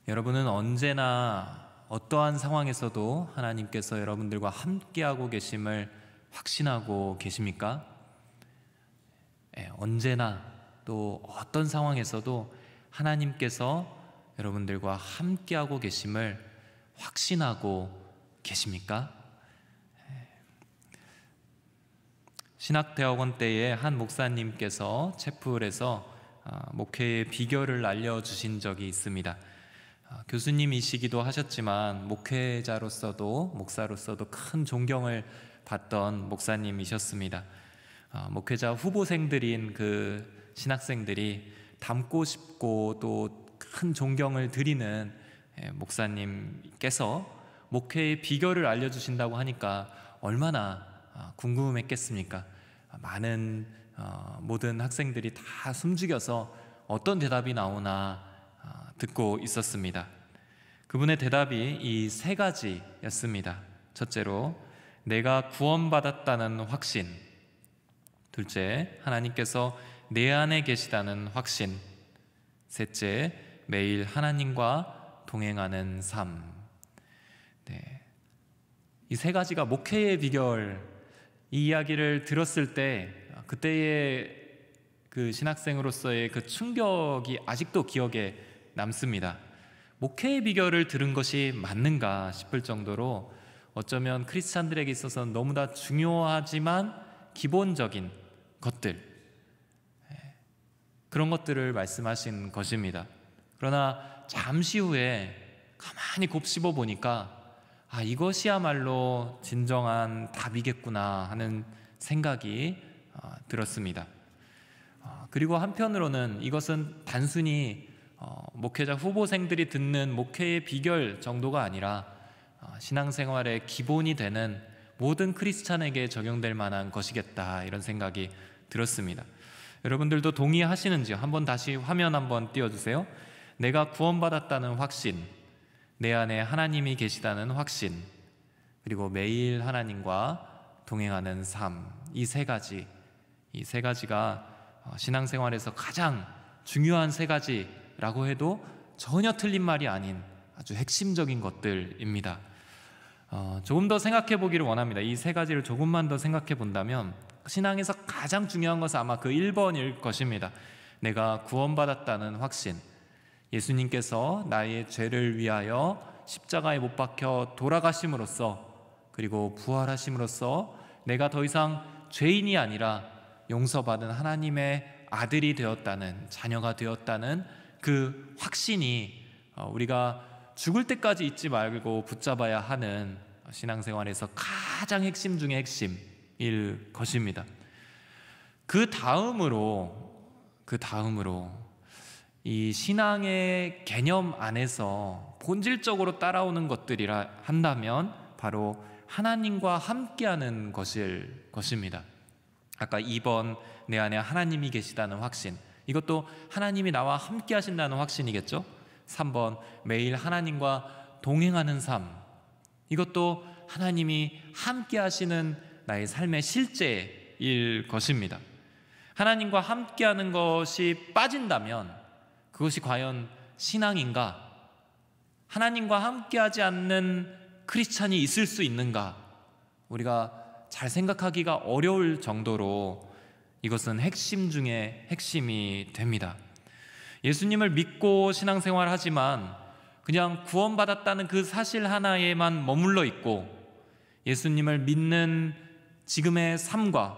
여러분은 언제나 어떠한 상황에서도 하나님께서 여러분들과 함께하고 계심을 확신하고 계십니까? 언제나 또 어떤 상황에서도 하나님께서 여러분들과 함께하고 계심을 확신하고 계십니까? 신학대학원 때에 한 목사님께서 채플에서 목회의 비결을 알려주신 적이 있습니다. 교수님이시기도 하셨지만 목회자로서도 목사로서도 큰 존경을 받던 목사님이셨습니다. 목회자 후보생들인 그 신학생들이 닮고 싶고 또 큰 존경을 드리는 목사님께서 목회의 비결을 알려주신다고 하니까 얼마나 궁금했겠습니까? 많은 모든 학생들이 다 숨죽여서 어떤 대답이 나오나 듣고 있었습니다. 그분의 대답이 이 세 가지였습니다. 첫째로, 내가 구원받았다는 확신. 둘째, 하나님께서 내 안에 계시다는 확신. 셋째, 매일 하나님과 동행하는 삶. 이 세 가지가 목회의 비결. 이 이야기를 들었을 때 그때의 그 신학생으로서의 그 충격이 아직도 기억에 남습니다. 목회의 비결을 들은 것이 맞는가 싶을 정도로 어쩌면 크리스찬들에게 있어서 너무나 중요하지만 기본적인 것들, 그런 것들을 말씀하신 것입니다. 그러나 잠시 후에 가만히 곱씹어 보니까 이것이야말로 진정한 답이겠구나 하는 생각이 들었습니다. 그리고 한편으로는 이것은 단순히 목회자 후보생들이 듣는 목회의 비결 정도가 아니라 신앙생활의 기본이 되는 모든 크리스찬에게 적용될 만한 것이겠다, 이런 생각이 들었습니다. 여러분들도 동의하시는지요? 한번 다시 화면 한번 띄워주세요. 내가 구원받았다는 확신, 내 안에 하나님이 계시다는 확신, 그리고 매일 하나님과 동행하는 삶. 이 세 가지가 신앙생활에서 가장 중요한 세 가지라고 해도 전혀 틀린 말이 아닌 아주 핵심적인 것들입니다. 조금 더 생각해 보기를 원합니다. 이 세 가지를 조금만 더 생각해 본다면 신앙에서 가장 중요한 것은 아마 그 1번일 것입니다. 내가 구원받았다는 확신. 예수님께서 나의 죄를 위하여 십자가에 못 박혀 돌아가심으로써, 그리고 부활하심으로써 내가 더 이상 죄인이 아니라 용서받은 하나님의 아들이 되었다는, 자녀가 되었다는 그 확신이 우리가 죽을 때까지 잊지 말고 붙잡아야 하는 신앙생활에서 가장 핵심 중의 핵심일 것입니다. 그 다음으로 이 신앙의 개념 안에서 본질적으로 따라오는 것들이라 한다면 바로 하나님과 함께하는 것일 것입니다. 아까 2번, 내 안에 하나님이 계시다는 확신, 이것도 하나님이 나와 함께 하신다는 확신이겠죠. 3번, 매일 하나님과 동행하는 삶, 이것도 하나님이 함께 하시는 나의 삶의 실제일 것입니다. 하나님과 함께하는 것이 빠진다면 그것이 과연 신앙인가? 하나님과 함께하지 않는 크리스찬이 있을 수 있는가? 우리가 잘 생각하기가 어려울 정도로 이것은 핵심 중에 핵심이 됩니다. 예수님을 믿고 신앙생활 하지만 그냥 구원받았다는 그 사실 하나에만 머물러 있고, 예수님을 믿는 지금의 삶과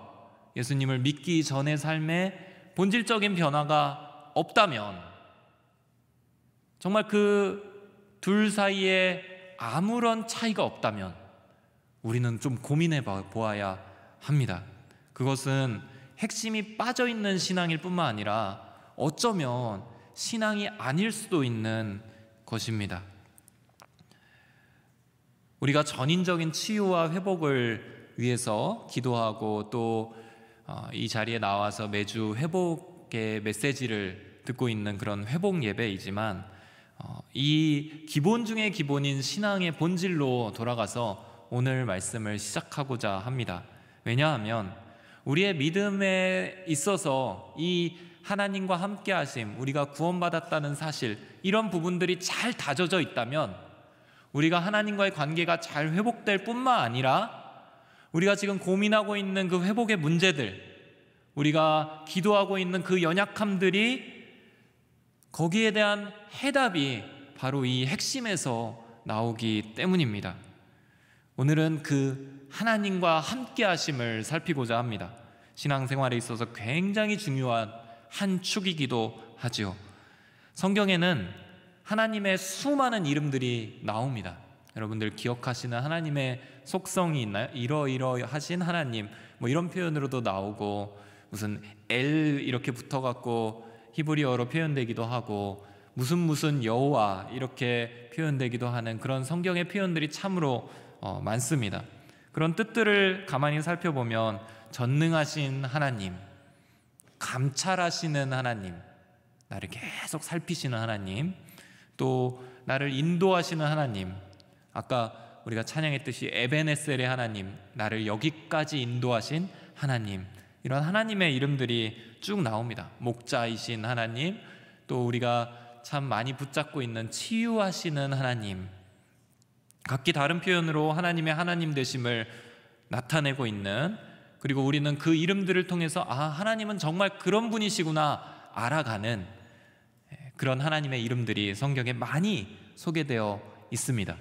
예수님을 믿기 전의 삶에 본질적인 변화가 없다면, 정말 그 둘 사이에 아무런 차이가 없다면 우리는 좀 고민해 보아야 합니다. 그것은 핵심이 빠져있는 신앙일 뿐만 아니라 어쩌면 신앙이 아닐 수도 있는 것입니다. 우리가 전인적인 치유와 회복을 위해서 기도하고 또 이 자리에 나와서 매주 회복의 메시지를 듣고 있는 그런 회복 예배이지만, 이 기본 중의 기본인 신앙의 본질로 돌아가서 오늘 말씀을 시작하고자 합니다. 왜냐하면 우리의 믿음에 있어서 이 하나님과 함께 하심, 우리가 구원받았다는 사실, 이런 부분들이 잘 다져져 있다면 우리가 하나님과의 관계가 잘 회복될 뿐만 아니라 우리가 지금 고민하고 있는 그 회복의 문제들, 우리가 기도하고 있는 그 연약함들이 거기에 대한 해답이 바로 이 핵심에서 나오기 때문입니다. 오늘은 그 하나님과 함께 하심을 살피고자 합니다. 신앙생활에 있어서 굉장히 중요한 한 축이기도 하지요. 성경에는 하나님의 수많은 이름들이 나옵니다. 여러분들 기억하시는 하나님의 속성이 있나요? 이러이러하신 하나님, 뭐 이런 표현으로도 나오고, 무슨 엘 이렇게 붙어갖고 히브리어로 표현되기도 하고, 무슨 여호와 이렇게 표현되기도 하는 그런 성경의 표현들이 참으로 많습니다. 그런 뜻들을 가만히 살펴보면 전능하신 하나님, 감찰하시는 하나님, 나를 계속 살피시는 하나님, 또 나를 인도하시는 하나님, 아까 우리가 찬양했듯이 에베네셀의 하나님, 나를 여기까지 인도하신 하나님, 이런 하나님의 이름들이 쭉 나옵니다. 목자이신 하나님, 또 우리가 참 많이 붙잡고 있는 치유하시는 하나님, 각기 다른 표현으로 하나님의 하나님 되심을 나타내고 있는, 그리고 우리는 그 이름들을 통해서 하나님은 정말 그런 분이시구나 알아가는 그런 하나님의 이름들이 성경에 많이 소개되어 있습니다.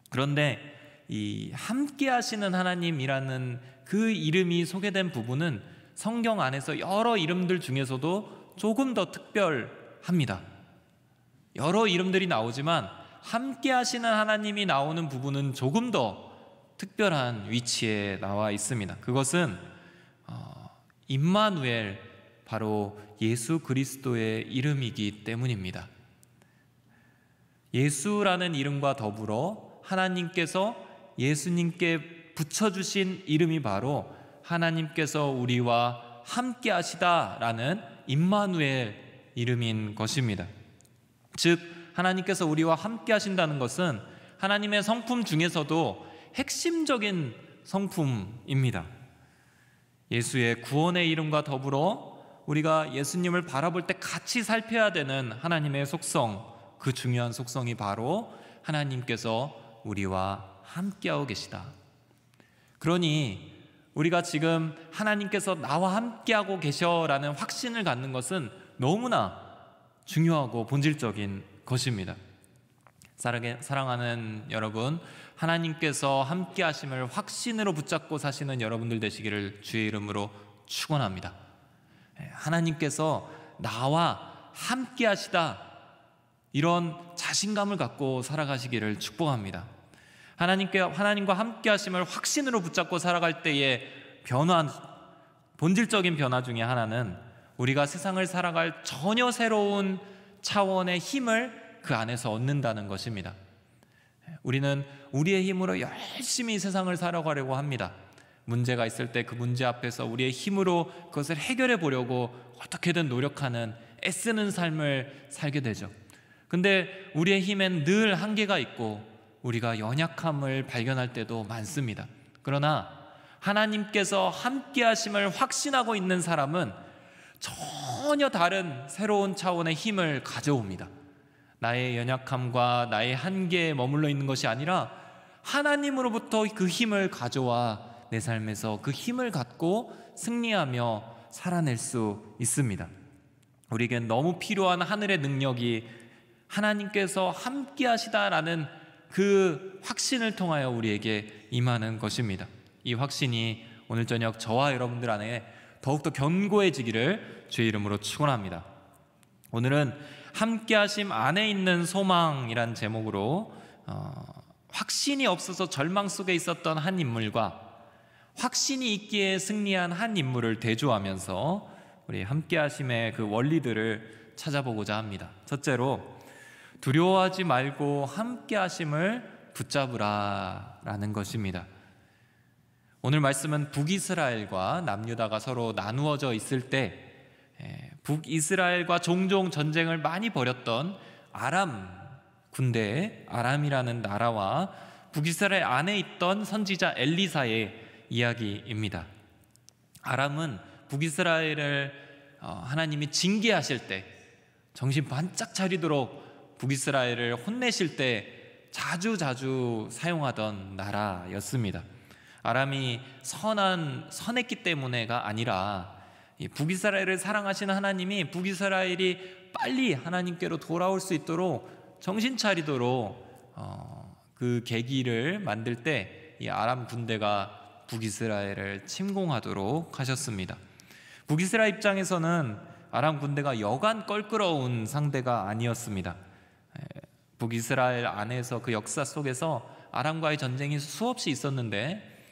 그런데 이 함께 하시는 하나님이라는 그 이름이 소개된 부분은 성경 안에서 여러 이름들 중에서도 조금 더 특별합니다. 여러 이름들이 나오지만 함께 하시는 하나님이 나오는 부분은 조금 더 특별한 위치에 나와 있습니다. 그것은 임마누엘, 바로 예수 그리스도의 이름이기 때문입니다. 예수라는 이름과 더불어 하나님께서 예수님께 붙여주신 이름이 바로 하나님께서 우리와 함께 하시다라는 임마누엘 이름인 것입니다. 즉 하나님께서 우리와 함께 하신다는 것은 하나님의 성품 중에서도 핵심적인 성품입니다. 예수의 구원의 이름과 더불어 우리가 예수님을 바라볼 때 같이 살펴야 되는 하나님의 속성, 그 중요한 속성이 바로 하나님께서 우리와 함께하고 계시다. 그러니 우리가 지금 하나님께서 나와 함께하고 계셔라는 확신을 갖는 것은 너무나 중요하고 본질적인 것입니다. 사랑하는 여러분, 하나님께서 함께 하심을 확신으로 붙잡고 사시는 여러분들 되시기를 주의 이름으로 축원합니다. 하나님께서 나와 함께 하시다, 이런 자신감을 갖고 살아가시기를 축복합니다. 하나님과 함께 하심을 확신으로 붙잡고 살아갈 때의 본질적인 변화 중에 하나는 우리가 세상을 살아갈 전혀 새로운 차원의 힘을 그 안에서 얻는다는 것입니다. 우리는 우리의 힘으로 열심히 세상을 살아가려고 합니다. 문제가 있을 때 그 문제 앞에서 우리의 힘으로 그것을 해결해 보려고 어떻게든 노력하는, 애쓰는 삶을 살게 되죠. 근데 우리의 힘엔 늘 한계가 있고 우리가 연약함을 발견할 때도 많습니다. 그러나 하나님께서 함께 하심을 확신하고 있는 사람은 전혀 다른 새로운 차원의 힘을 가져옵니다. 나의 연약함과 나의 한계에 머물러 있는 것이 아니라 하나님으로부터 그 힘을 가져와 내 삶에서 그 힘을 갖고 승리하며 살아낼 수 있습니다. 우리에겐 너무 필요한 하늘의 능력이 하나님께서 함께 하시다라는 그 확신을 통하여 우리에게 임하는 것입니다. 이 확신이 오늘 저녁 저와 여러분들 안에 더욱더 견고해지기를 주의 이름으로 축원합니다. 오늘은 함께 하심 안에 있는 소망이란 제목으로 확신이 없어서 절망 속에 있었던 한 인물과 확신이 있기에 승리한 한 인물을 대조하면서 우리 함께 하심의 그 원리들을 찾아보고자 합니다. 첫째로, 두려워하지 말고 함께 하심을 붙잡으라 라는 것입니다. 오늘 말씀은 북이스라엘과 남유다가 서로 나누어져 있을 때 북이스라엘과 종종 전쟁을 많이 벌였던 아람 군대, 아람이라는 나라와 북이스라엘 안에 있던 선지자 엘리사의 이야기입니다. 아람은 북이스라엘을 하나님이 징계하실 때, 정신 바짝 차리도록 북이스라엘을 혼내실 때 자주 사용하던 나라였습니다. 아람이 선했기 때문에가 아니라 북이스라엘을 사랑하시는 하나님이 북이스라엘이 빨리 하나님께로 돌아올 수 있도록 정신 차리도록 그 계기를 만들 때 이 아람 군대가 북이스라엘을 침공하도록 하셨습니다. 북이스라엘 입장에서는 아람 군대가 여간 껄끄러운 상대가 아니었습니다. 북이스라엘 안에서 그 역사 속에서 아람과의 전쟁이 수없이 있었는데,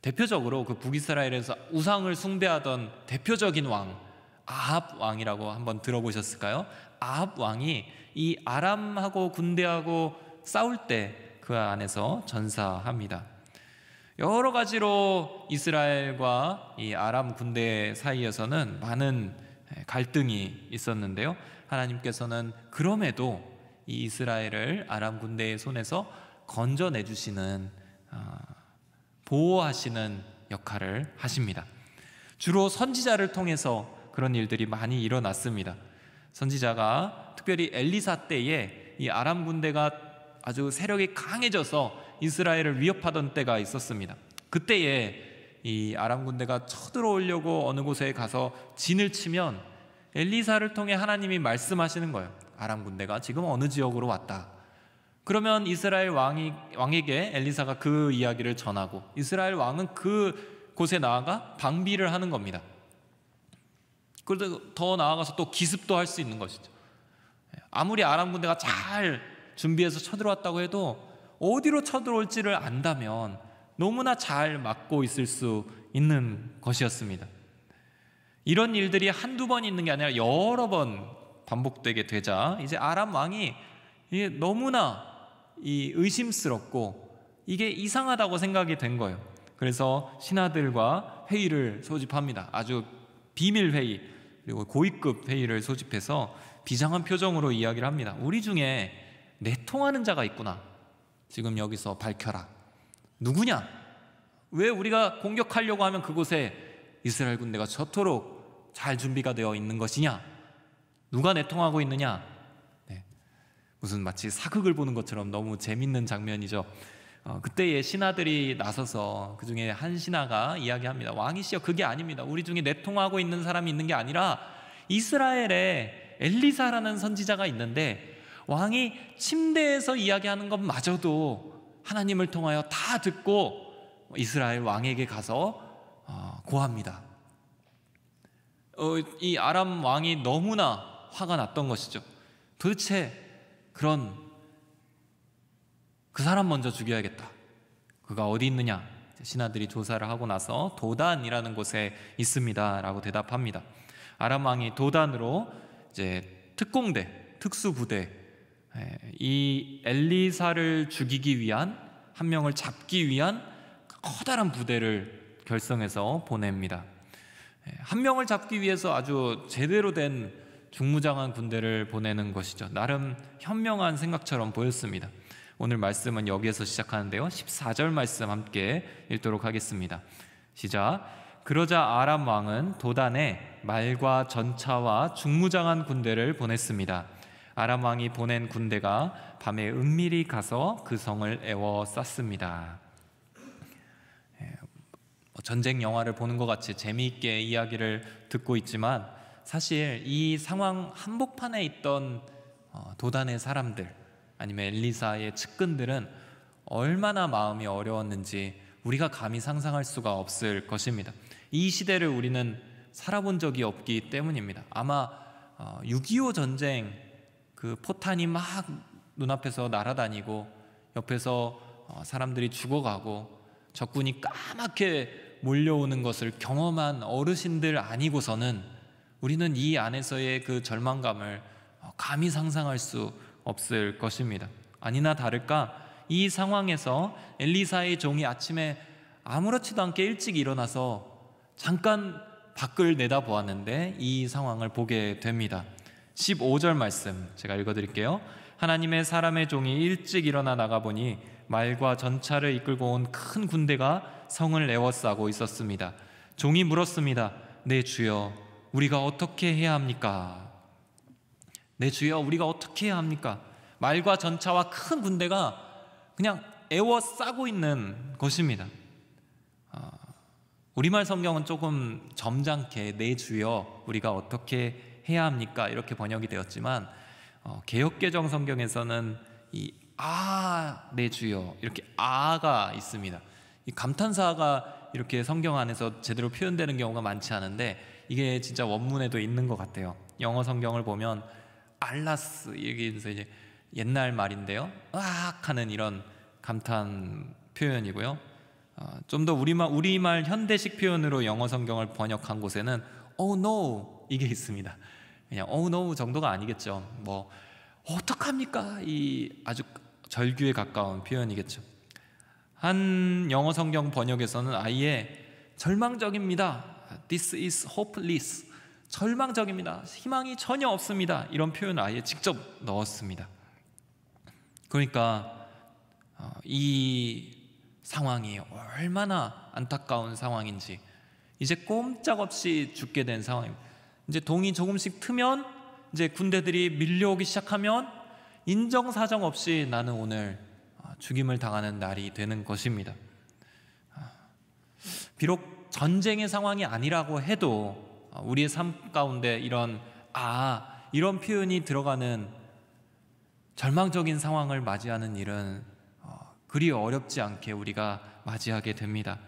대표적으로 그 북이스라엘에서 우상을 숭배하던 대표적인 왕 아합 왕이라고 한번 들어보셨을까요? 아합 왕이 이 아람하고 군대하고 싸울 때 그 안에서 전사합니다. 여러 가지로 이스라엘과 이 아람 군대 사이에서는 많은 갈등이 있었는데요, 하나님께서는 그럼에도 이 이스라엘을 아람 군대의 손에서 건져내주시는, 보호하시는 역할을 하십니다. 주로 선지자를 통해서 그런 일들이 많이 일어났습니다. 선지자가 특별히 엘리사 때에 이 아람 군대가 아주 세력이 강해져서 이스라엘을 위협하던 때가 있었습니다. 그때에 이 아람 군대가 쳐들어오려고 어느 곳에 가서 진을 치면 엘리사를 통해 하나님이 말씀하시는 거예요. 아람 군대가 지금 어느 지역으로 왔다. 그러면 이스라엘 왕에게 엘리사가 그 이야기를 전하고, 이스라엘 왕은 그 곳에 나아가 방비를 하는 겁니다. 그래도 더 나아가서 또 기습도 할 수 있는 것이죠. 아무리 아람 군대가 잘 준비해서 쳐들어왔다고 해도 어디로 쳐들어올지를 안다면 너무나 잘 막고 있을 수 있는 것이었습니다. 이런 일들이 한두 번 있는 게 아니라 여러 번 반복되게 되자 이제 아람 왕이 이게 너무나 의심스럽고 이게 이상하다고 생각이 된 거예요. 그래서 신하들과 회의를 소집합니다. 아주 비밀 회의, 그리고 고위급 회의를 소집해서 비장한 표정으로 이야기를 합니다. 우리 중에 내통하는 자가 있구나. 지금 여기서 밝혀라. 누구냐? 왜 우리가 공격하려고 하면 그곳에 이스라엘 군대가 저토록 잘 준비가 되어 있는 것이냐? 누가 내통하고 있느냐? 무슨 마치 사극을 보는 것처럼 너무 재밌는 장면이죠. 그때의 신하들이 나서서 그 중에 한 신하가 이야기합니다. 왕이시여, 그게 아닙니다. 우리 중에 내통하고 있는 사람이 있는 게 아니라 이스라엘에 엘리사라는 선지자가 있는데 왕이 침대에서 이야기하는 것마저도 하나님을 통하여 다 듣고 이스라엘 왕에게 가서 고합니다. 이 아람 왕이 너무나 화가 났던 것이죠. 도대체 그런 그 사람 먼저 죽여야겠다. 그가 어디 있느냐? 신하들이 조사를 하고 나서 도단이라는 곳에 있습니다 라고 대답합니다. 아람 왕이 도단으로 이제 특공대, 특수부대, 이 엘리사를 죽이기 위한, 한 명을 잡기 위한 커다란 부대를 결성해서 보냅니다. 한 명을 잡기 위해서 아주 제대로 된 중무장한 군대를 보내는 것이죠. 나름 현명한 생각처럼 보였습니다. 오늘 말씀은 여기에서 시작하는데요, 14절 말씀 함께 읽도록 하겠습니다. 시작. 그러자 아람 왕은 도단에 말과 전차와 중무장한 군대를 보냈습니다. 아람 왕이 보낸 군대가 밤에 은밀히 가서 그 성을 에워쌌습니다. 전쟁 영화를 보는 것 같이 재미있게 이야기를 듣고 있지만, 사실 이 상황 한복판에 있던 도단의 사람들, 아니면 엘리사의 측근들은 얼마나 마음이 어려웠는지 우리가 감히 상상할 수가 없을 것입니다. 이 시대를 우리는 살아본 적이 없기 때문입니다. 아마 6.25 전쟁 그 포탄이 막 눈앞에서 날아다니고 옆에서 사람들이 죽어가고 적군이 까맣게 몰려오는 것을 경험한 어르신들 아니고서는 우리는 이 안에서의 그 절망감을 감히 상상할 수 없을 것입니다. 아니나 다를까 이 상황에서 엘리사의 종이 아침에 아무렇지도 않게 일찍 일어나서 잠깐 밖을 내다보았는데 이 상황을 보게 됩니다. 15절 말씀 제가 읽어드릴게요. 하나님의 사람의 종이 일찍 일어나 나가보니 말과 전차를 이끌고 온 큰 군대가 성을 에워싸고 있었습니다. 종이 물었습니다. 네 주여, 우리가 어떻게 해야 합니까? 네 주여, 우리가 어떻게 해야 합니까? 말과 전차와 큰 군대가 그냥 에워싸고 있는 것입니다. 우리말 성경은 조금 점잖게 네 주여, 우리가 어떻게 해야 합니까? 이렇게 번역이 되었지만 개역개정 성경에서는 이 네 주여, 이렇게 아가 있습니다. 이 감탄사가 이렇게 성경 안에서 제대로 표현되는 경우가 많지 않은데 이게 진짜 원문에도 있는 것 같아요. 영어 성경을 보면 알라스, 이게 이제 옛날 말인데요, 으악 하는 이런 감탄 표현이고요. 좀 더 우리말 현대식 표현으로 영어 성경을 번역한 곳에는 oh no 이게 있습니다. 그냥 oh no 정도가 아니겠죠. 뭐 어떡합니까? 이 아주 절규에 가까운 표현이겠죠. 한 영어 성경 번역에서는 아예 절망적입니다. This is hopeless. 절망적입니다. 희망이 전혀 없습니다. 이런 표현을 아예 직접 넣었습니다. 그러니까 이 상황이 얼마나 안타까운 상황인지, 이제 꼼짝없이 죽게 된 상황입니다. 이제 동이 조금씩 트면, 이제 군대들이 밀려오기 시작하면 인정사정 없이 나는 오늘 죽임을 당하는 날이 되는 것입니다. 비록 전쟁의 상황이 아니라고 해도 우리의 삶 가운데 이런 표현이 들어가는 절망적인 상황을 맞이하는 일은 그리 어렵지 않게 우리가 맞이하게 됩니다.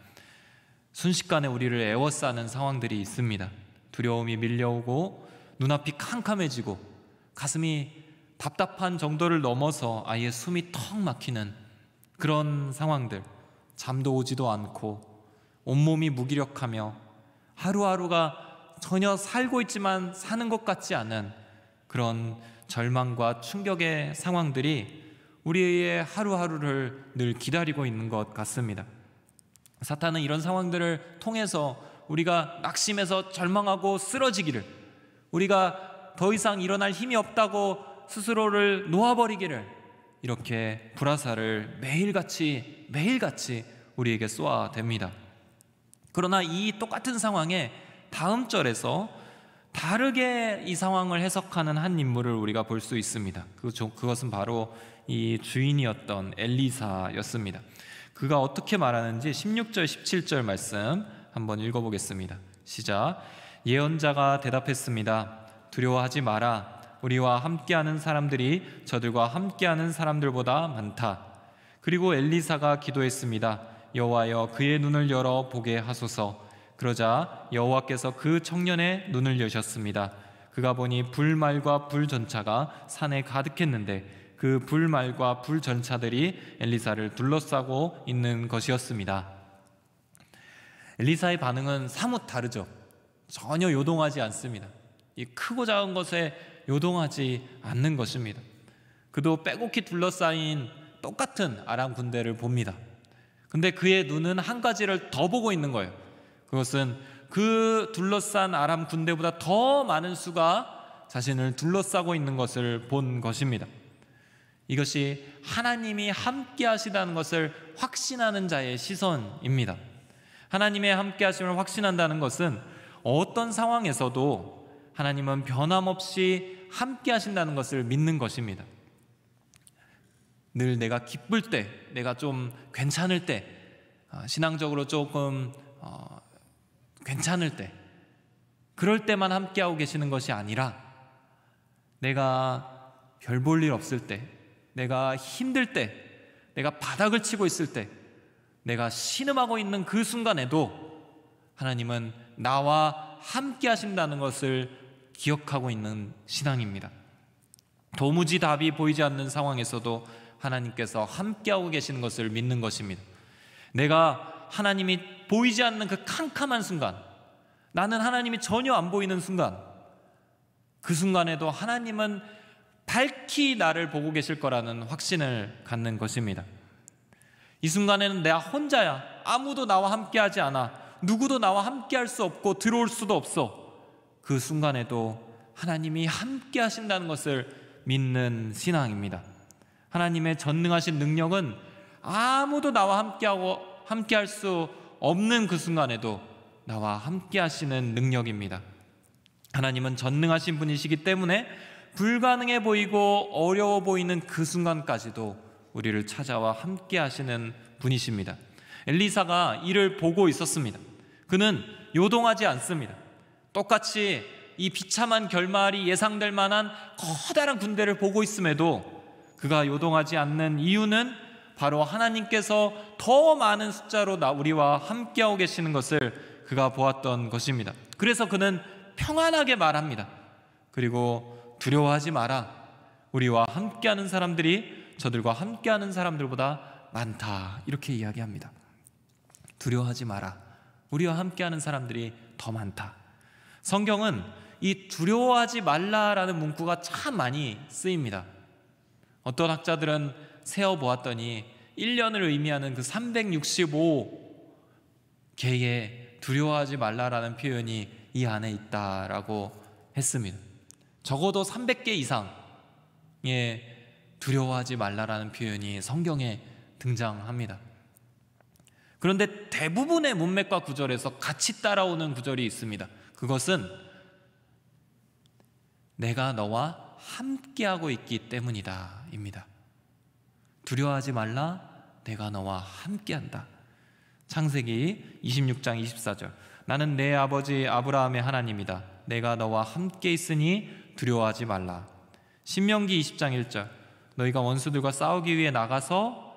순식간에 우리를 에워싸는 상황들이 있습니다. 두려움이 밀려오고 눈앞이 캄캄해지고 가슴이 답답한 정도를 넘어서 아예 숨이 턱 막히는 그런 상황들, 잠도 오지도 않고 온몸이 무기력하며 하루하루가 전혀 살고 있지만 사는 것 같지 않은 그런 절망과 충격의 상황들이 우리의 하루하루를 늘 기다리고 있는 것 같습니다. 사탄은 이런 상황들을 통해서 우리가 낙심해서 절망하고 쓰러지기를, 우리가 더 이상 일어날 힘이 없다고 스스로를 놓아버리기를, 이렇게 불화살을 매일같이 우리에게 쏘아댑니다. 그러나 이 똑같은 상황에 다음 절에서 다르게 이 상황을 해석하는 한 인물을 우리가 볼 수 있습니다. 그것은 바로 이 주인이었던 엘리사였습니다. 그가 어떻게 말하는지 16절 17절 말씀 한번 읽어보겠습니다. 시작. 예언자가 대답했습니다. 두려워하지 마라. 우리와 함께하는 사람들이 저들과 함께하는 사람들보다 많다. 그리고 엘리사가 기도했습니다. 여호와여, 그의 눈을 열어 보게 하소서. 그러자 여호와께서 그 청년의 눈을 여셨습니다. 그가 보니 불말과 불전차가 산에 가득했는데 그 불말과 불전차들이 엘리사를 둘러싸고 있는 것이었습니다. 엘리사의 반응은 사뭇 다르죠. 전혀 요동하지 않습니다. 이 크고 작은 것에 요동하지 않는 것입니다. 그도 빼곡히 둘러싸인 똑같은 아람 군대를 봅니다. 근데 그의 눈은 한 가지를 더 보고 있는 거예요. 그것은 그 둘러싼 아람 군대보다 더 많은 수가 자신을 둘러싸고 있는 것을 본 것입니다. 이것이 하나님이 함께 하시다는 것을 확신하는 자의 시선입니다. 하나님의 함께 하심을 확신한다는 것은 어떤 상황에서도 하나님은 변함없이 함께 하신다는 것을 믿는 것입니다. 늘 내가 기쁠 때, 내가 좀 괜찮을 때, 신앙적으로 조금 괜찮을 때, 그럴 때만 함께하고 계시는 것이 아니라 내가 별 볼 일 없을 때, 내가 힘들 때, 내가 바닥을 치고 있을 때, 내가 신음하고 있는 그 순간에도 하나님은 나와 함께 하신다는 것을 기억하고 있는 신앙입니다. 도무지 답이 보이지 않는 상황에서도 하나님께서 함께하고 계시는 것을 믿는 것입니다. 내가 하나님이 보이지 않는 그 캄캄한 순간, 나는 하나님이 전혀 안 보이는 순간, 그 순간에도 하나님은 밝히 나를 보고 계실 거라는 확신을 갖는 것입니다. 이 순간에는 내가 혼자야. 아무도 나와 함께하지 않아. 누구도 나와 함께할 수 없고 들어올 수도 없어. 그 순간에도 하나님이 함께 하신다는 것을 믿는 신앙입니다. 하나님의 전능하신 능력은 아무도 나와 함께할 수 없는 그 순간에도 나와 함께 하시는 능력입니다. 하나님은 전능하신 분이시기 때문에 불가능해 보이고 어려워 보이는 그 순간까지도 우리를 찾아와 함께 하시는 분이십니다. 엘리사가 이를 보고 있었습니다. 그는 요동하지 않습니다. 똑같이 이 비참한 결말이 예상될 만한 커다란 군대를 보고 있음에도 그가 요동하지 않는 이유는 바로 하나님께서 더 많은 숫자로 우리와 함께하고 계시는 것을 그가 보았던 것입니다. 그래서 그는 평안하게 말합니다. 그리고 두려워하지 마라. 우리와 함께하는 사람들이 저들과 함께하는 사람들보다 많다. 이렇게 이야기합니다. 두려워하지 마라. 우리와 함께하는 사람들이 더 많다. 성경은 이 두려워하지 말라라는 문구가 참 많이 쓰입니다. 어떤 학자들은 세어보았더니 1년을 의미하는 그 365개의 두려워하지 말라라는 표현이 이 안에 있다라고 했습니다. 적어도 300개 이상의 두려워하지 말라라는 표현이 성경에 등장합니다. 그런데 대부분의 문맥과 구절에서 같이 따라오는 구절이 있습니다. 그것은 내가 너와 함께하고 있기 때문이다 입니다. 두려워하지 말라. 내가 너와 함께한다. 창세기 26장 24절 나는 내 아버지 아브라함의 하나님이다. 내가 너와 함께 있으니 두려워하지 말라. 신명기 20장 1절 너희가 원수들과 싸우기 위해 나가서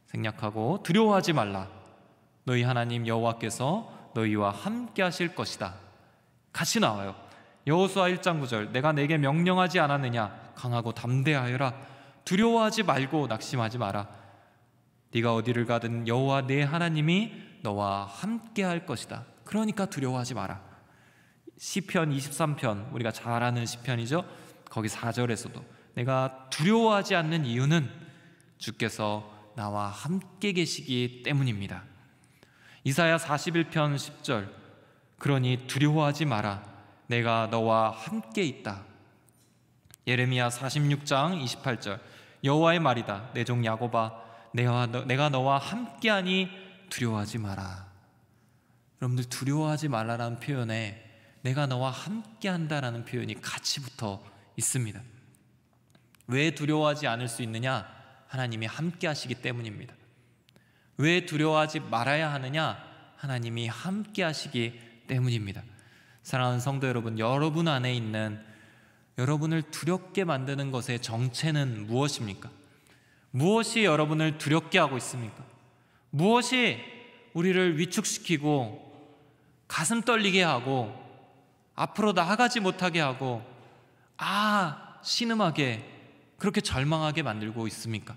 생략하고 두려워하지 말라. 너희 하나님 여호와께서 너희와 함께 하실 것이다. 같이 나와요. 여호수아 1장 9절 내가 내게 명령하지 않았느냐. 강하고 담대하여라. 두려워하지 말고 낙심하지 마라. 네가 어디를 가든 여호와 내 하나님이 너와 함께 할 것이다. 그러니까 두려워하지 마라. 시편 23편 우리가 잘 아는 시편이죠. 거기 4절에서도 내가 두려워하지 않는 이유는 주께서 나와 함께 계시기 때문입니다. 이사야 41편 10절 그러니 두려워하지 마라. 내가 너와 함께 있다. 예레미야 46장 28절 여호와의 말이다. 내 종 야곱아 내가 너와 함께하니 두려워하지 마라. 여러분들 두려워하지 말라라는 표현에 내가 너와 함께한다라는 표현이 같이 붙어 있습니다. 왜 두려워하지 않을 수 있느냐? 하나님이 함께 하시기 때문입니다. 왜 두려워하지 말아야 하느냐? 하나님이 함께 하시기 때문입니다. 사랑하는 성도 여러분, 여러분 안에 있는 여러분을 두렵게 만드는 것의 정체는 무엇입니까? 무엇이 여러분을 두렵게 하고 있습니까? 무엇이 우리를 위축시키고 가슴 떨리게 하고 앞으로 나아가지 못하게 하고 신음하게 그렇게 절망하게 만들고 있습니까?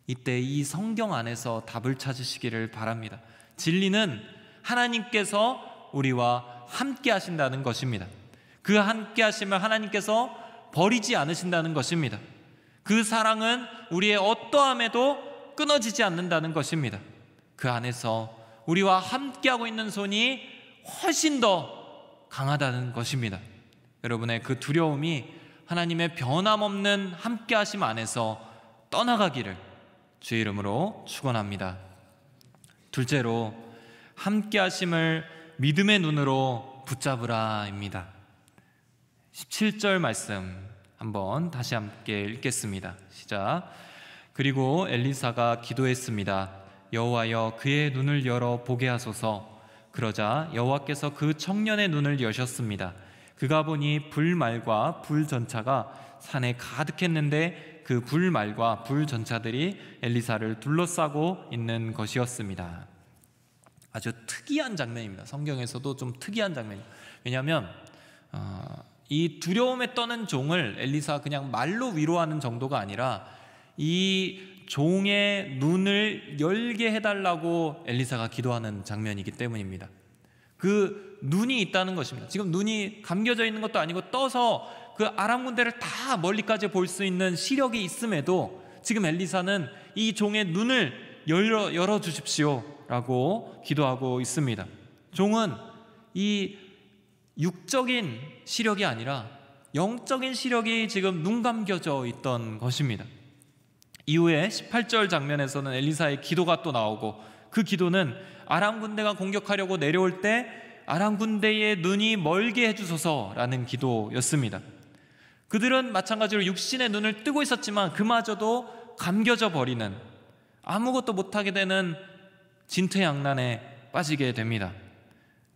이때 이 성경 안에서 답을 찾으시기를 바랍니다. 진리는 하나님께서 우리와 함께 하신다는 것입니다. 그 함께 하심을 하나님께서 버리지 않으신다는 것입니다. 그 사랑은 우리의 어떠함에도 끊어지지 않는다는 것입니다. 그 안에서 우리와 함께하고 있는 손이 훨씬 더 강하다는 것입니다. 여러분의 그 두려움이 하나님의 변함없는 함께하심 안에서 떠나가기를 주의 이름으로 축원합니다. 둘째로 함께하심을 믿음의 눈으로 붙잡으라입니다. 17절 말씀 한번 다시 함께 읽겠습니다. 시작. 그리고 엘리사가 기도했습니다. 여호와여 그의 눈을 열어 보게 하소서. 그러자 여호와께서 그 청년의 눈을 여셨습니다. 그가 보니 불말과 불전차가 산에 가득했는데 그 불말과 불전차들이 엘리사를 둘러싸고 있는 것이었습니다. 아주 특이한 장면입니다. 성경에서도 좀 특이한 장면입니다. 왜냐하면 이 두려움에 떠는 종을 엘리사가 그냥 말로 위로하는 정도가 아니라 이 종의 눈을 열게 해달라고 엘리사가 기도하는 장면이기 때문입니다. 그 눈이 있다는 것입니다. 지금 눈이 감겨져 있는 것도 아니고 떠서 그 아람 군대를 다 멀리까지 볼 수 있는 시력이 있음에도 지금 엘리사는 이 종의 눈을 열어 주십시오 라고 기도하고 있습니다. 종은 이 육적인 시력이 아니라 영적인 시력이 지금 눈 감겨져 있던 것입니다. 이후에 18절 장면에서는 엘리사의 기도가 또 나오고 그 기도는 아람 군대가 공격하려고 내려올 때 아람 군대의 눈이 멀게 해주소서라는 기도였습니다. 그들은 마찬가지로 육신의 눈을 뜨고 있었지만 그마저도 감겨져 버리는, 아무것도 못하게 되는 진퇴양난에 빠지게 됩니다.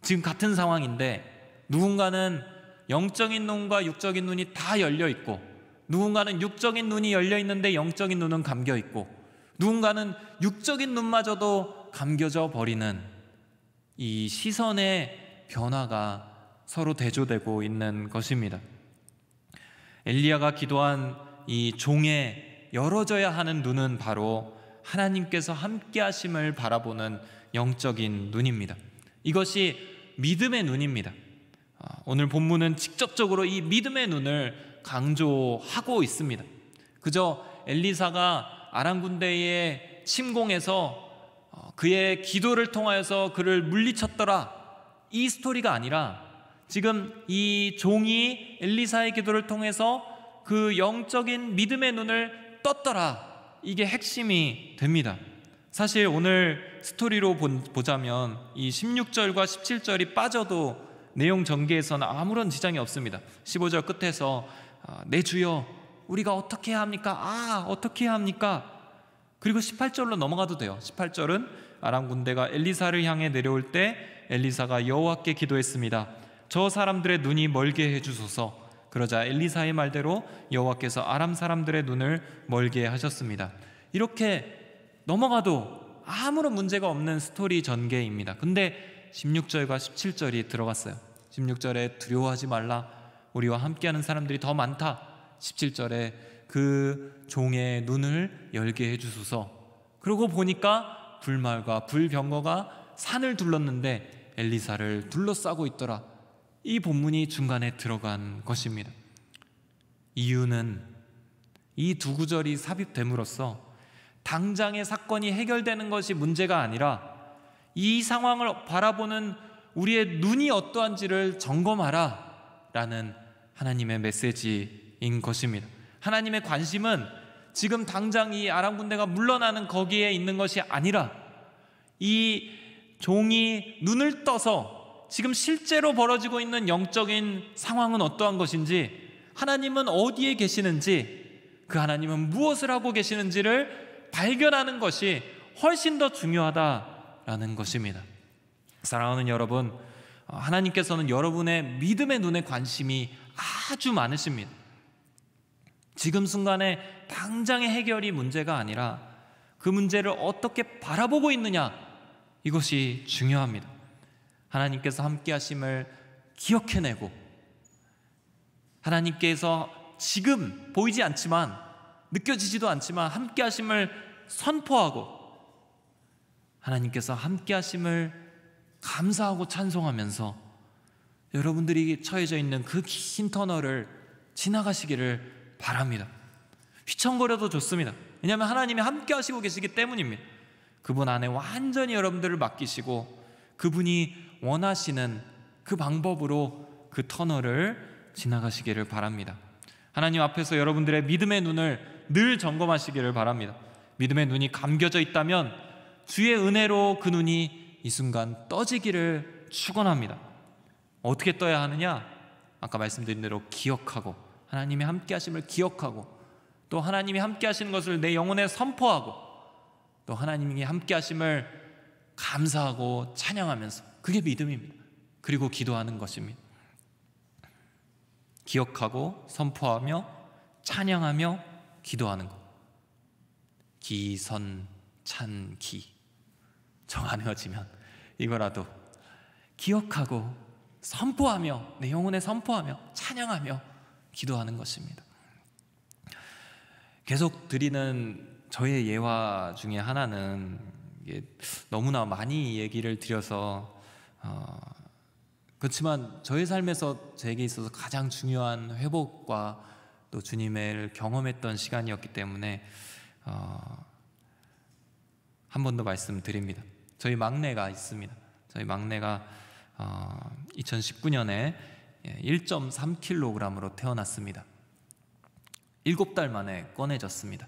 지금 같은 상황인데 누군가는 영적인 눈과 육적인 눈이 다 열려 있고, 누군가는 육적인 눈이 열려 있는데 영적인 눈은 감겨 있고, 누군가는 육적인 눈마저도 감겨져 버리는 이 시선의 변화가 서로 대조되고 있는 것입니다. 엘리야가 기도한 이 종의 열어져야 하는 눈은 바로 하나님께서 함께 하심을 바라보는 영적인 눈입니다. 이것이 믿음의 눈입니다. 오늘 본문은 직접적으로 이 믿음의 눈을 강조하고 있습니다. 그저 엘리사가 아람 군대의 침공에서 그의 기도를 통하여서 그를 물리쳤더라, 이 스토리가 아니라 지금 이 종이 엘리사의 기도를 통해서 그 영적인 믿음의 눈을 떴더라, 이게 핵심이 됩니다. 사실 오늘 스토리로 보자면 이 16절과 17절이 빠져도 내용 전개에서는 아무런 지장이 없습니다. 15절 끝에서 내 주여 우리가 어떻게 해야 합니까? 어떻게 해야 합니까? 그리고 18절로 넘어가도 돼요. 18절은 아람 군대가 엘리사를 향해 내려올 때 엘리사가 여호와께 기도했습니다. 저 사람들의 눈이 멀게 해주소서. 그러자 엘리사의 말대로 여호와께서 아람 사람들의 눈을 멀게 하셨습니다. 이렇게 넘어가도 아무런 문제가 없는 스토리 전개입니다. 근데 16절과 17절이 들어갔어요. 16절에 두려워하지 말라, 우리와 함께하는 사람들이 더 많다. 17절에 그 종의 눈을 열게 해주소서. 그러고 보니까 불말과 불병거가 산을 둘렀는데 엘리사를 둘러싸고 있더라. 이 본문이 중간에 들어간 것입니다. 이유는 이 두 구절이 삽입됨으로써 당장의 사건이 해결되는 것이 문제가 아니라 이 상황을 바라보는 우리의 눈이 어떠한지를 점검하라 라는 하나님의 메시지인 것입니다. 하나님의 관심은 지금 당장 이 아람 군대가 물러나는 거기에 있는 것이 아니라 이 종이 눈을 떠서 지금 실제로 벌어지고 있는 영적인 상황은 어떠한 것인지, 하나님은 어디에 계시는지, 그 하나님은 무엇을 하고 계시는지를 발견하는 것이 훨씬 더 중요하다라는 것입니다. 사랑하는 여러분, 하나님께서는 여러분의 믿음의 눈에 관심이 아주 많으십니다. 지금 순간에 당장의 해결이 문제가 아니라 그 문제를 어떻게 바라보고 있느냐, 이것이 중요합니다. 하나님께서 함께 하심을 기억해내고, 하나님께서 지금 보이지 않지만, 느껴지지도 않지만 함께 하심을 선포하고, 하나님께서 함께 하심을 감사하고 찬송하면서 여러분들이 처해져 있는 그 긴 터널을 지나가시기를 바랍니다. 휘청거려도 좋습니다. 왜냐하면 하나님이 함께 하시고 계시기 때문입니다. 그분 안에 완전히 여러분들을 맡기시고 그분이 원하시는 그 방법으로 그 터널을 지나가시기를 바랍니다. 하나님 앞에서 여러분들의 믿음의 눈을 늘 점검하시기를 바랍니다. 믿음의 눈이 감겨져 있다면 주의 은혜로 그 눈이 이 순간 떠지기를 축원합니다. 어떻게 떠야 하느냐? 아까 말씀드린 대로 기억하고, 하나님이 함께 하심을 기억하고, 또 하나님이 함께 하시는 것을 내 영혼에 선포하고, 또 하나님이 함께 하심을 감사하고 찬양하면서, 그게 믿음입니다. 그리고 기도하는 것입니다. 기억하고 선포하며 찬양하며 기도하는 것. 기선찬기 정하여지면 이거라도 기억하고 선포하며, 내 영혼에 선포하며 찬양하며 기도하는 것입니다. 계속 드리는 저의 예화 중에 하나는, 너무나 많이 얘기를 드려서 그렇지만 저의 삶에서 제게 있어서 가장 중요한 회복과 또 주님을 경험했던 시간이었기 때문에 한 번 더 말씀드립니다. 저희 막내가 있습니다. 저희 막내가 2019년에 1.3kg으로 태어났습니다. 7달 만에 꺼내졌습니다.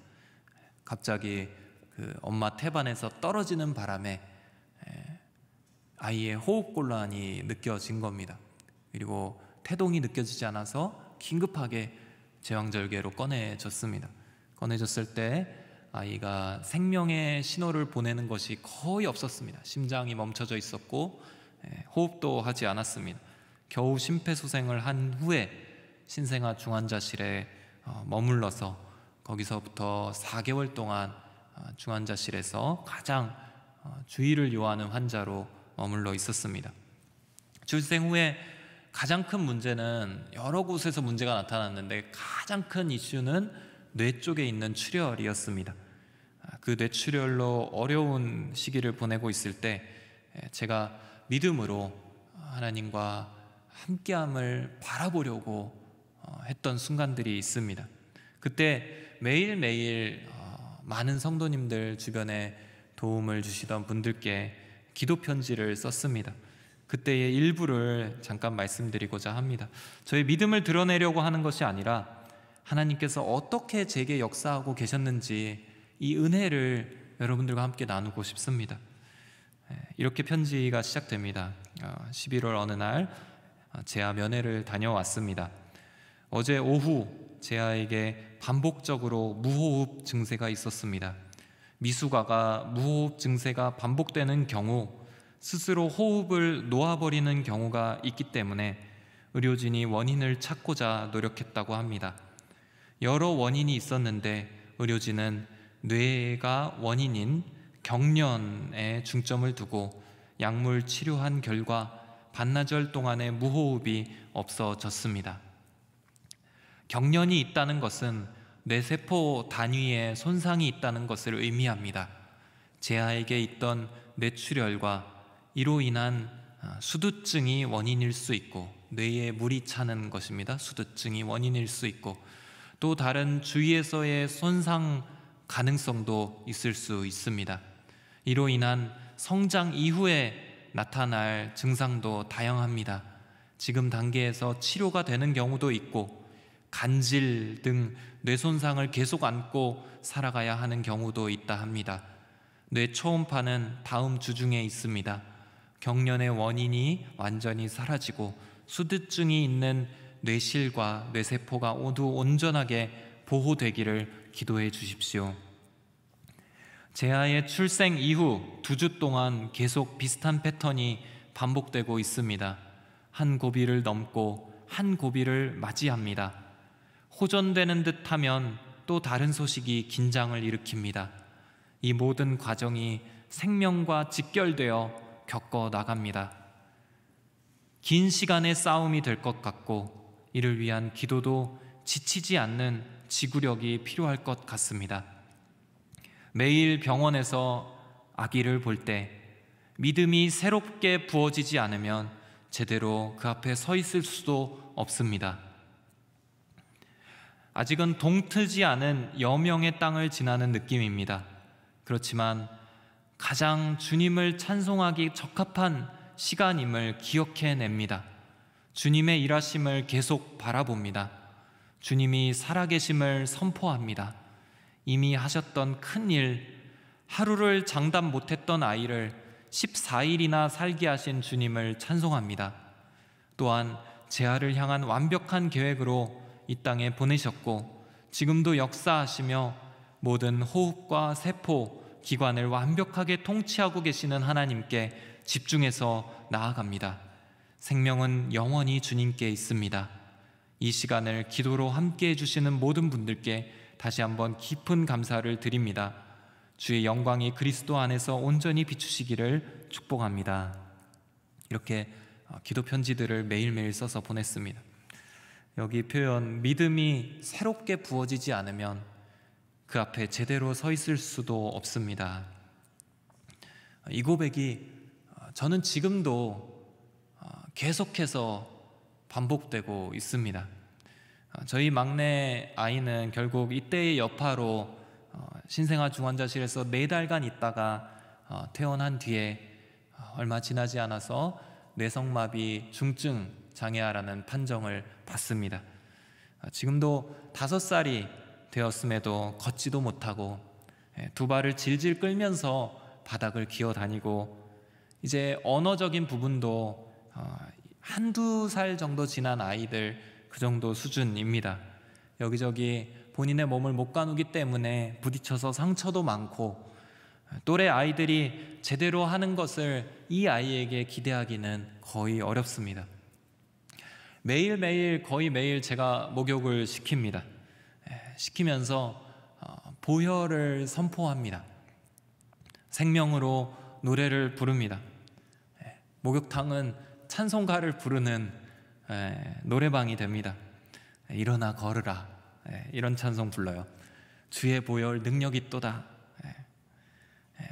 갑자기 그 엄마 태반에서 떨어지는 바람에 아이의 호흡곤란이 느껴진 겁니다. 그리고 태동이 느껴지지 않아서 긴급하게 제왕절개로 꺼내졌습니다. 꺼내졌을 때 아이가 생명의 신호를 보내는 것이 거의 없었습니다. 심장이 멈춰져 있었고 호흡도 하지 않았습니다. 겨우 심폐소생을 한 후에 신생아 중환자실에 머물러서 거기서부터 4개월 동안 중환자실에서 가장 주의를 요하는 환자로 머물러 있었습니다. 출생 후에 가장 큰 문제는 여러 곳에서 문제가 나타났는데 가장 큰 이슈는 뇌 쪽에 있는 출혈이었습니다. 그 뇌출혈로 어려운 시기를 보내고 있을 때 제가 믿음으로 하나님과 함께함을 바라보려고 했던 순간들이 있습니다. 그때 매일매일 많은 성도님들 주변에 도움을 주시던 분들께 기도 편지를 썼습니다. 그때의 일부를 잠깐 말씀드리고자 합니다. 저의 믿음을 드러내려고 하는 것이 아니라 하나님께서 어떻게 제게 역사하고 계셨는지 이 은혜를 여러분들과 함께 나누고 싶습니다. 이렇게 편지가 시작됩니다. 11월 어느 날 제아 면회를 다녀왔습니다. 어제 오후 제아에게 반복적으로 무호흡 증세가 있었습니다. 미숙아가 무호흡 증세가 반복되는 경우 스스로 호흡을 놓아버리는 경우가 있기 때문에 의료진이 원인을 찾고자 노력했다고 합니다. 여러 원인이 있었는데 의료진은 뇌가 원인인 경련에 중점을 두고 약물 치료한 결과 반나절 동안의 무호흡이 없어졌습니다. 경련이 있다는 것은 뇌세포 단위에 손상이 있다는 것을 의미합니다. 제아에게 있던 뇌출혈과 이로 인한 수두증이 원인일 수 있고, 뇌에 물이 차는 것입니다. 수두증이 원인일 수 있고, 또 다른 주위에서의 손상 가능성도 있을 수 있습니다. 이로 인한 성장 이후에 나타날 증상도 다양합니다. 지금 단계에서 치료가 되는 경우도 있고, 간질 등 뇌손상을 계속 안고 살아가야 하는 경우도 있다 합니다. 뇌 초음파는 다음 주 중에 있습니다. 경련의 원인이 완전히 사라지고 수두증이 있는 뇌실과 뇌세포가 모두 온전하게 보호되기를 기도해 주십시오. 제아의 출생 이후 2주 동안 계속 비슷한 패턴이 반복되고 있습니다. 한 고비를 넘고 한 고비를 맞이합니다. 호전되는 듯 하면 또 다른 소식이 긴장을 일으킵니다. 이 모든 과정이 생명과 직결되어 겪어 나갑니다. 긴 시간의 싸움이 될 것 같고 이를 위한 기도도 지치지 않는 지구력이 필요할 것 같습니다. 매일 병원에서 아기를 볼 때 믿음이 새롭게 부어지지 않으면 제대로 그 앞에 서 있을 수도 없습니다. 아직은 동트지 않은 여명의 땅을 지나는 느낌입니다. 그렇지만 가장 주님을 찬송하기 적합한 시간임을 기억해냅니다. 주님의 일하심을 계속 바라봅니다. 주님이 살아계심을 선포합니다. 이미 하셨던 큰 일, 하루를 장담 못했던 아이를 14일이나 살게 하신 주님을 찬송합니다. 또한 제아를 향한 완벽한 계획으로 이 땅에 보내셨고 지금도 역사하시며 모든 호흡과 세포, 기관을 완벽하게 통치하고 계시는 하나님께 집중해서 나아갑니다. 생명은 영원히 주님께 있습니다. 이 시간을 기도로 함께 해주시는 모든 분들께 다시 한번 깊은 감사를 드립니다. 주의 영광이 그리스도 안에서 온전히 비추시기를 축복합니다. 이렇게 기도 편지들을 매일매일 써서 보냈습니다. 여기 표현 믿음이 새롭게 부어지지 않으면 그 앞에 제대로 서 있을 수도 없습니다. 이 고백이 저는 지금도 계속해서 반복되고 있습니다. 저희 막내 아이는 결국 이때의 여파로 신생아 중환자실에서 4달간 있다가 퇴원한 뒤에 얼마 지나지 않아서 뇌성마비 중증 장애아라는 판정을 받습니다. 지금도 5살이 되었음에도 걷지도 못하고 2발을 질질 끌면서 바닥을 기어다니고 이제 언어적인 부분도 한두 살 정도 지난 아이들 그 정도 수준입니다. 여기저기 본인의 몸을 못 가누기 때문에 부딪혀서 상처도 많고, 또래 아이들이 제대로 하는 것을 이 아이에게 기대하기는 거의 어렵습니다. 매일매일, 거의 매일 제가 목욕을 시킵니다. 시키면서 보혈을 선포합니다. 생명으로 노래를 부릅니다. 목욕탕은 찬송가를 부르는 노래방이 됩니다. 일어나 걸으라, 이런 찬송 불러요. 주의 보혈 능력이 있도다,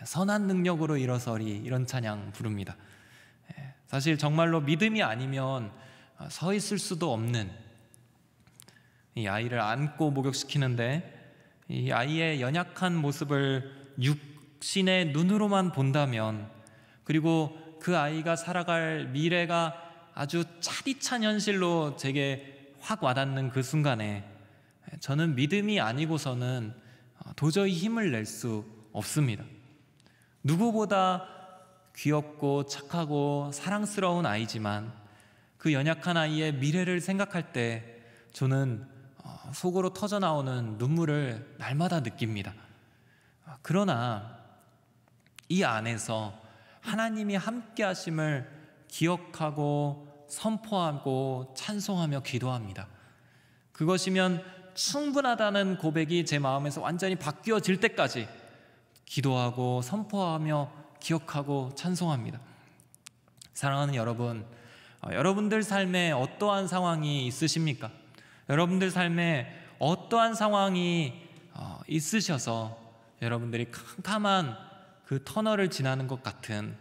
선한 능력으로 일어서리, 이런 찬양 부릅니다. 사실 정말로 믿음이 아니면 서 있을 수도 없는 이 아이를 안고 목욕시키는데, 이 아이의 연약한 모습을 육신의 눈으로만 본다면, 그리고 그 아이가 살아갈 미래가 아주 차디찬 현실로 제게 확 와닿는 그 순간에 저는 믿음이 아니고서는 도저히 힘을 낼 수 없습니다. 누구보다 귀엽고 착하고 사랑스러운 아이지만 그 연약한 아이의 미래를 생각할 때 저는 속으로 터져나오는 눈물을 날마다 느낍니다. 그러나 이 안에서 하나님이 함께 하심을 기억하고 선포하고 찬송하며 기도합니다. 그것이면 충분하다는 고백이 제 마음에서 완전히 바뀌어질 때까지 기도하고 선포하며 기억하고 찬송합니다. 사랑하는 여러분, 여러분들 삶에 어떠한 상황이 있으십니까? 여러분들 삶에 어떠한 상황이 있으셔서 여러분들이 캄캄한 그 터널을 지나는 것 같은,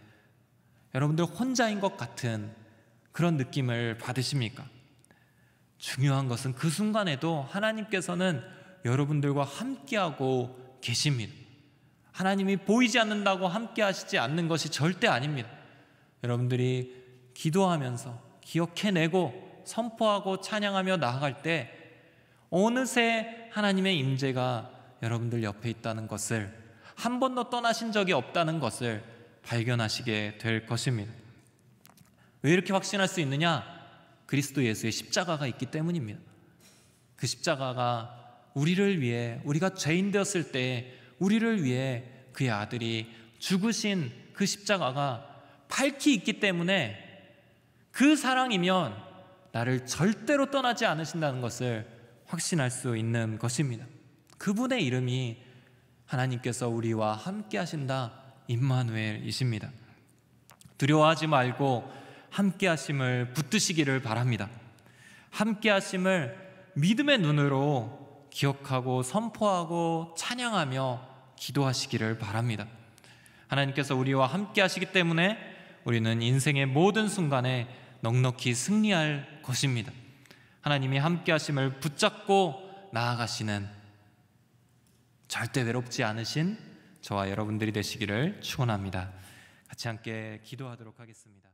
여러분들 혼자인 것 같은 그런 느낌을 받으십니까? 중요한 것은 그 순간에도 하나님께서는 여러분들과 함께하고 계십니다. 하나님이 보이지 않는다고 함께 하시지 않는 것이 절대 아닙니다. 여러분들이 기도하면서 기억해내고 선포하고 찬양하며 나아갈 때 어느새 하나님의 임재가 여러분들 옆에 있다는 것을, 한 번도 떠나신 적이 없다는 것을 발견하시게 될 것입니다. 왜 이렇게 확신할 수 있느냐? 그리스도 예수의 십자가가 있기 때문입니다. 그 십자가가 우리를 위해, 우리가 죄인 되었을 때 우리를 위해 그의 아들이 죽으신 그 십자가가 밝히 있기 때문에, 그 사랑이면 나를 절대로 떠나지 않으신다는 것을 확신할 수 있는 것입니다. 그분의 이름이 하나님께서 우리와 함께 하신다, 임마누엘이십니다. 두려워하지 말고 함께 하심을 붙드시기를 바랍니다. 함께 하심을 믿음의 눈으로 기억하고 선포하고 찬양하며 기도하시기를 바랍니다. 하나님께서 우리와 함께 하시기 때문에 우리는 인생의 모든 순간에 넉넉히 승리할 것입니다. 하나님이 함께 하심을 붙잡고 나아가시는, 절대 외롭지 않으신 저와 여러분들이 되시기를 축원합니다. 같이 함께 기도하도록 하겠습니다.